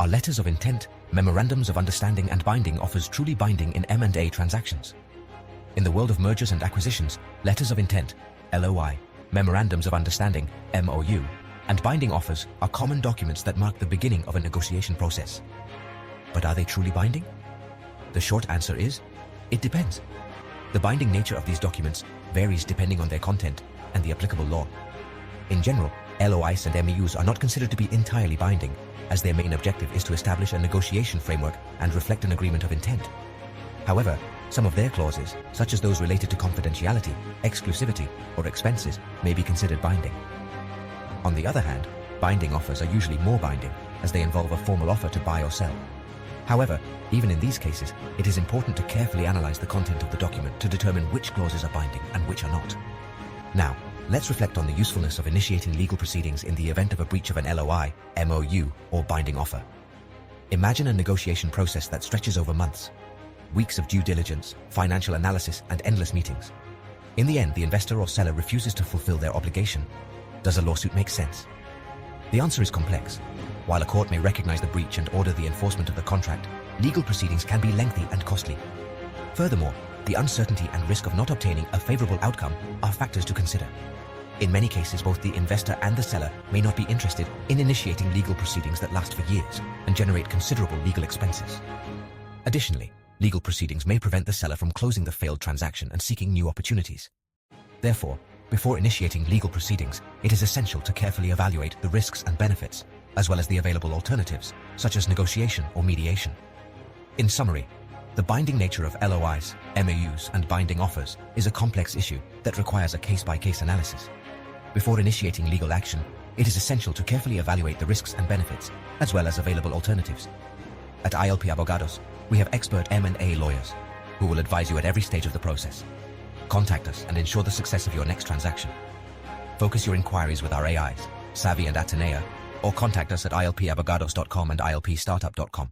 Are letters of intent, memorandums of understanding and binding offers truly binding in M&A transactions? In the world of mergers and acquisitions, letters of intent, LOI, memorandums of understanding, MOU, and binding offers are common documents that mark the beginning of a negotiation process. But are they truly binding? The short answer is, it depends. The binding nature of these documents varies depending on their content and the applicable law. In general, LOIs and MOUs are not considered to be entirely binding, as their main objective is to establish a negotiation framework and reflect an agreement of intent. However, some of their clauses, such as those related to confidentiality, exclusivity, or expenses, may be considered binding. On the other hand, binding offers are usually more binding, as they involve a formal offer to buy or sell. However, even in these cases, it is important to carefully analyze the content of the document to determine which clauses are binding and which are not. Now, let's reflect on the usefulness of initiating legal proceedings in the event of a breach of an LOI, MOU, or binding offer. Imagine a negotiation process that stretches over months. Weeks of due diligence, financial analysis, and endless meetings. In the end, the investor or seller refuses to fulfill their obligation. Does a lawsuit make sense? The answer is complex. While a court may recognize the breach and order the enforcement of the contract, legal proceedings can be lengthy and costly. Furthermore, the uncertainty and risk of not obtaining a favorable outcome are factors to consider. In many cases, both the investor and the seller may not be interested in initiating legal proceedings that last for years and generate considerable legal expenses. Additionally, legal proceedings may prevent the seller from closing the failed transaction and seeking new opportunities. Therefore, before initiating legal proceedings, it is essential to carefully evaluate the risks and benefits, as well as the available alternatives, such as negotiation or mediation. In summary, the binding nature of LOIs, MOUs, and binding offers is a complex issue that requires a case-by-case analysis. Before initiating legal action, it is essential to carefully evaluate the risks and benefits, as well as available alternatives. At ILP Abogados, we have expert M&A lawyers who will advise you at every stage of the process. Contact us and ensure the success of your next transaction. Focus your inquiries with our AIs, Savvy and Atenea, or contact us at ilpabogados.com and ilpstartup.com.